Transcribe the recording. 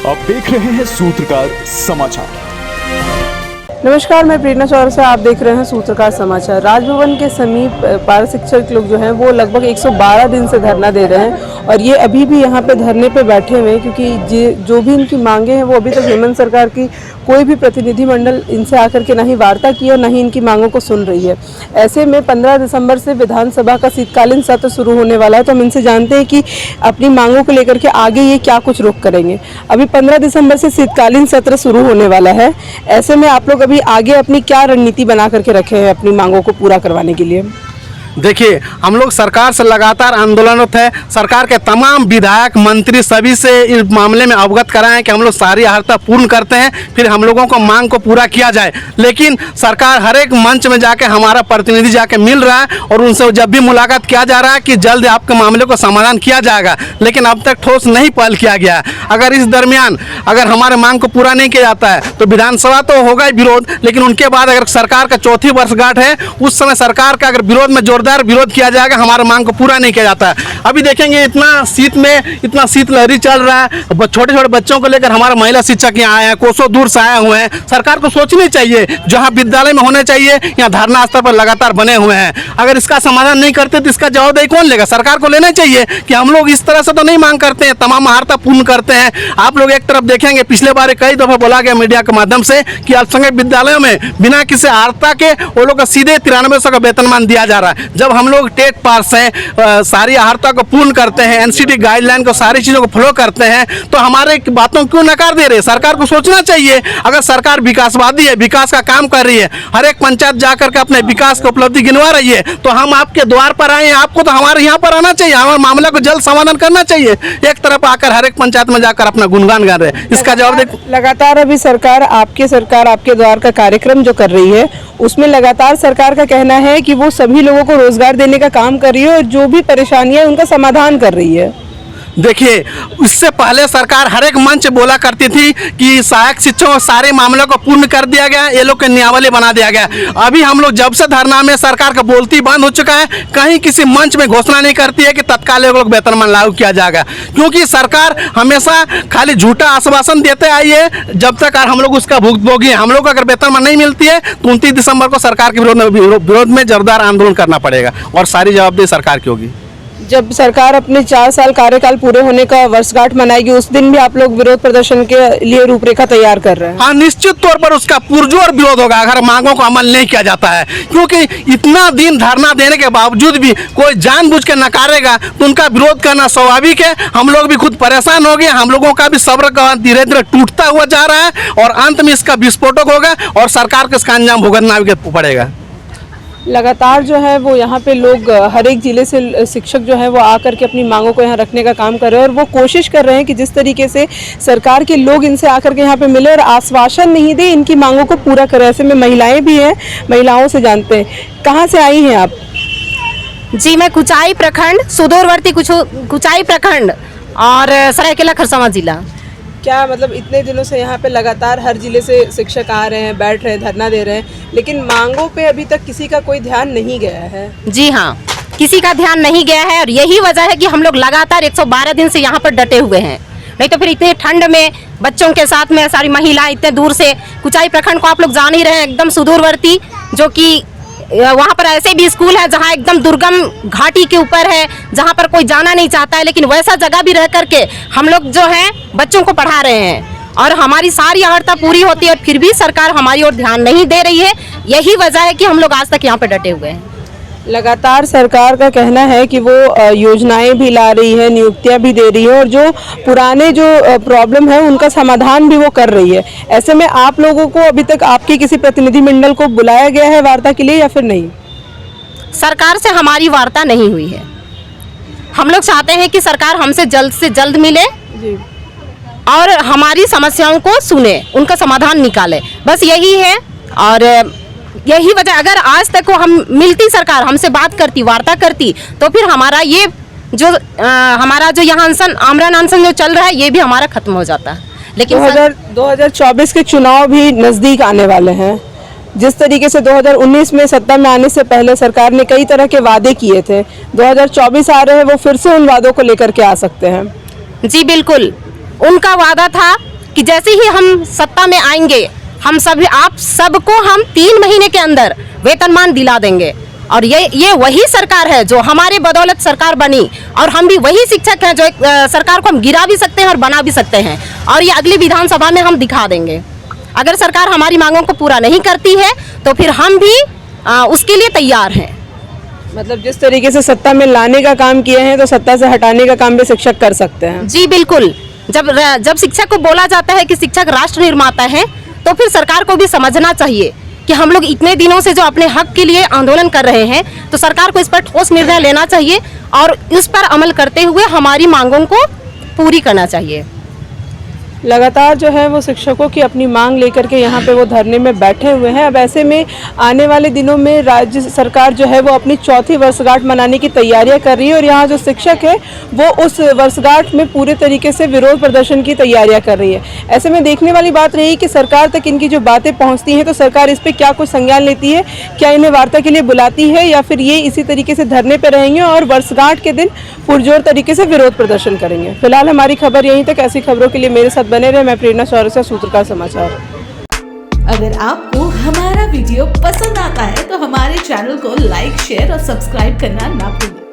आप देख रहे हैं सूत्रकार समाचार। नमस्कार, मैं प्रेरणा चौरसिया, आप देख रहे हैं सूत्रकार समाचार। राजभवन के समीप पारा शिक्षक लोग जो हैं वो लगभग 112 दिन से धरना दे रहे हैं और ये अभी भी यहाँ पे धरने पे बैठे हुए हैं क्योंकि जो भी इनकी मांगे हैं वो अभी तक हेमंत सरकार की कोई भी प्रतिनिधिमंडल इनसे आकर के ना ही वार्ता की और ना ही इनकी मांगों को सुन रही है। ऐसे में 15 दिसंबर से विधानसभा का शीतकालीन सत्र शुरू होने वाला है, तो हम इनसे जानते हैं कि अपनी मांगों को लेकर के आगे ये क्या कुछ रुख करेंगे। अभी 15 दिसंबर से शीतकालीन सत्र शुरू होने वाला है, ऐसे में आप लोग अभी आगे अपनी क्या रणनीति बना करके रखे हैं अपनी मांगों को पूरा करवाने के लिए? देखिए, हम लोग सरकार से लगातार आंदोलनरत है। सरकार के तमाम विधायक मंत्री सभी से इस मामले में अवगत कराएं कि हम लोग सारी अर्हता पूर्ण करते हैं, फिर हम लोगों को मांग को पूरा किया जाए। लेकिन सरकार हर एक मंच में जाके हमारा प्रतिनिधि जाके मिल रहा है और उनसे जब भी मुलाकात किया जा रहा है कि जल्द आपके मामले को समाधान किया जाएगा, लेकिन अब तक ठोस नहीं पहल किया गया। अगर इस दरमियान अगर हमारे मांग को पूरा नहीं किया जाता है तो विधानसभा तो होगा ही विरोध, लेकिन उनके बाद अगर सरकार का चौथी वर्षगांठ है उस समय सरकार का अगर विरोध में जोरदार विरोध किया जाएगा, हमारे मांग को पूरा नहीं किया जाता है। अभी देखेंगे इतना शीतलहरी चल रहा है, छोटे छोटे बच्चों को लेकर हमारे महिला शिक्षक यहाँ आए हैं, कोसों दूर से आए हुए हैं। सरकार को सोचनी चाहिए, जहाँ विद्यालय में होने चाहिए यहाँ धरना स्तर पर लगातार बने हुए हैं। अगर इसका समाधान नहीं करते तो इसका जवाबदेही कौन लेगा? सरकार को लेना चाहिए कि हम लोग इस तरह से तो नहीं मांग करते हैं, तमाम अर्हता पूर्ण करते हैं। आप लोग एक तरफ देखेंगे, पिछले बार कई दफा बोला गया मीडिया के माध्यम से कि अल्पसंख्यक विद्यालयों में बिना किसी अर्हता के वो लोग का सीधे 9300 का वेतनमान दिया जा रहा है। जब हम लोग टेट पास हैं, सारी अर्हता को पूर्ण करते हैं, एनसीटी गाइडलाइन को सारी चीज़ों को फॉलो करते हैं, तो हमारे बातों क्यों नकार दे रहे हैं? सरकार को सोचना चाहिए। अगर सरकार विकासवादी है, विकास का काम कर रही है, हर एक पंचायत जाकर के अपने विकास की उपलब्धि गिनवा रही है, तो हम आपके द्वार पर आए हैं, आपको तो हमारे यहाँ पर आना चाहिए, हमारे मामले को जल्द समाधान करना चाहिए। एक तरफ आकर हर एक पंचायत में जाकर अपना गुणगान गा रहे हैं, इसका जवाब दे। लगातार अभी सरकार आपके द्वार का कार्यक्रम जो कर रही है उसमें लगातार सरकार का कहना है कि वो सभी लोगों को रोजगार देने का काम कर रही है और जो भी परेशानियां है उनका समाधान कर रही है। देखिए, इससे पहले सरकार हर एक मंच बोला करती थी कि सहायक शिक्षकों सारे मामलों को पूर्ण कर दिया गया, ये लोग के नियमावली बना दिया गया। अभी हम लोग जब से धरना में सरकार का बोलती बंद हो चुका है, कहीं किसी मंच में घोषणा नहीं करती है कि तत्काल लोग वेतनमान लागू किया जाएगा, क्योंकि सरकार हमेशा खाली झूठा आश्वासन देते आई है। जब तक हम लोग उसका भुगतभोगी हैं, हम लोग को अगर वेतनमान नहीं मिलती है तो 29 दिसंबर को सरकार के विरोध में जोरदार आंदोलन करना पड़ेगा और सारी जवाबदेही सरकार की होगी। जब सरकार अपने 4 साल कार्यकाल पूरे होने का वर्षगांठ मनाएगी उस दिन भी आप लोग विरोध प्रदर्शन के लिए रूपरेखा तैयार कर रहे हैं? हाँ, निश्चित तौर पर उसका पुरजोर विरोध होगा अगर मांगों को अमल नहीं किया जाता है, क्योंकि इतना दिन धरना देने के बावजूद भी कोई जानबूझ के नकारेगा तो उनका विरोध करना स्वाभाविक है। हम लोग भी खुद परेशान हो गए, हम लोगों का भी सब्र का धीरे धीरे टूटता हुआ जा रहा है और अंत में इसका विस्फोटक होगा और सरकार को इसका अंजाम भुगतना पड़ेगा। लगातार जो है वो यहाँ पे लोग हर एक जिले से शिक्षक जो है वो आकर के अपनी मांगों को यहाँ रखने का काम कर रहे हैं और वो कोशिश कर रहे हैं कि जिस तरीके से सरकार के लोग इनसे आकर के यहाँ पे मिले और आश्वासन नहीं दे, इनकी मांगों को पूरा करें। ऐसे में महिलाएं भी हैं, महिलाओं से जानते हैं, कहाँ से आई हैं आप? जी, मैं कुचाई प्रखंड, सुदूरवर्ती कुचाई प्रखंड और सरायकेला खरसावां जिला। क्या मतलब इतने दिनों से यहाँ पे लगातार हर जिले से शिक्षक आ रहे हैं, बैठ रहे हैं, धरना दे रहे हैं, लेकिन मांगों पे अभी तक किसी का कोई ध्यान नहीं गया है? जी हाँ, किसी का ध्यान नहीं गया है और यही वजह है कि हम लोग लगातार 112 दिन से यहाँ पर डटे हुए हैं। नहीं तो फिर इतने ठंड में बच्चों के साथ में सारी महिलाएं इतने दूर से, कुचाई प्रखंड को आप लोग जान ही रहे हैं, एकदम सुदूरवर्ती, जो कि वहाँ पर ऐसे भी स्कूल है जहाँ एकदम दुर्गम घाटी के ऊपर है, जहाँ पर कोई जाना नहीं चाहता है, लेकिन वैसा जगह भी रह करके हम लोग जो है बच्चों को पढ़ा रहे हैं और हमारी सारी अर्हता पूरी होती है और फिर भी सरकार हमारी ओर ध्यान नहीं दे रही है। यही वजह है कि हम लोग आज तक यहाँ पे डटे हुए हैं। लगातार सरकार का कहना है कि वो योजनाएं भी ला रही है, नियुक्तियां भी दे रही है और जो पुराने जो प्रॉब्लम है उनका समाधान भी वो कर रही है। ऐसे में आप लोगों को अभी तक आपके किसी प्रतिनिधिमंडल को बुलाया गया है वार्ता के लिए या फिर नहीं? सरकार से हमारी वार्ता नहीं हुई है। हम लोग चाहते हैं कि सरकार हमसे जल्द से जल्द मिले जी और हमारी समस्याओं को सुने, उनका समाधान निकाले, बस यही है। और यही वजह, अगर आज तक वो हम मिलती, सरकार हमसे बात करती, वार्ता करती, तो फिर हमारा ये जो हमारा जो यहाँ आमरण अनशन जो चल रहा है ये भी हमारा खत्म हो जाता है। लेकिन 2024 के चुनाव भी नज़दीक आने वाले हैं। जिस तरीके से 2019 में सत्ता में आने से पहले सरकार ने कई तरह के वादे किए थे, 2024 आ रहे हैं, वो फिर से उन वादों को लेकर के आ सकते हैं? जी बिल्कुल, उनका वादा था कि जैसे ही हम सत्ता में आएंगे हम सभी आप सबको हम 3 महीने के अंदर वेतनमान दिला देंगे। और ये वही सरकार है जो हमारे बदौलत सरकार बनी, और हम भी वही शिक्षक हैं जो एक सरकार को हम गिरा भी सकते हैं और बना भी सकते हैं, और ये अगली विधानसभा में हम दिखा देंगे। अगर सरकार हमारी मांगों को पूरा नहीं करती है तो फिर हम भी उसके लिए तैयार हैं। मतलब जिस तरीके से सत्ता में लाने का काम किए हैं तो सत्ता से हटाने का काम भी शिक्षक कर सकते हैं। जी बिल्कुल। जब शिक्षक को बोला जाता है कि शिक्षक राष्ट्र निर्माता है, तो फिर सरकार को भी समझना चाहिए कि हम लोग इतने दिनों से जो अपने हक के लिए आंदोलन कर रहे हैं, तो सरकार को इस पर ठोस निर्णय लेना चाहिए और इस पर अमल करते हुए हमारी मांगों को पूरी करना चाहिए। लगातार जो है वो शिक्षकों की अपनी मांग लेकर के यहाँ पे वो धरने में बैठे हुए हैं। अब ऐसे में आने वाले दिनों में राज्य सरकार जो है वो अपनी 4थी वर्षगांठ मनाने की तैयारियां कर रही है, और यहाँ जो शिक्षक है वो उस वर्षगांठ में पूरे तरीके से विरोध प्रदर्शन की तैयारियां कर रही है। ऐसे में देखने वाली बात रही कि सरकार तक इनकी जो बातें पहुँचती हैं तो सरकार इस पर क्या कुछ संज्ञान लेती है, क्या इन्हें वार्ता के लिए बुलाती है, या फिर ये इसी तरीके से धरने पर रहेंगे और वर्षगांठ के दिन पुरजोर तरीके से विरोध प्रदर्शन करेंगे। फिलहाल हमारी खबर यहीं तक। ऐसी खबरों के लिए मेरे साथ बने रहे। मैं प्रेरणा चौरसिया, सूत्रकार समाचार। अगर आपको हमारा वीडियो पसंद आता है तो हमारे चैनल को लाइक, शेयर और सब्सक्राइब करना ना भूलें।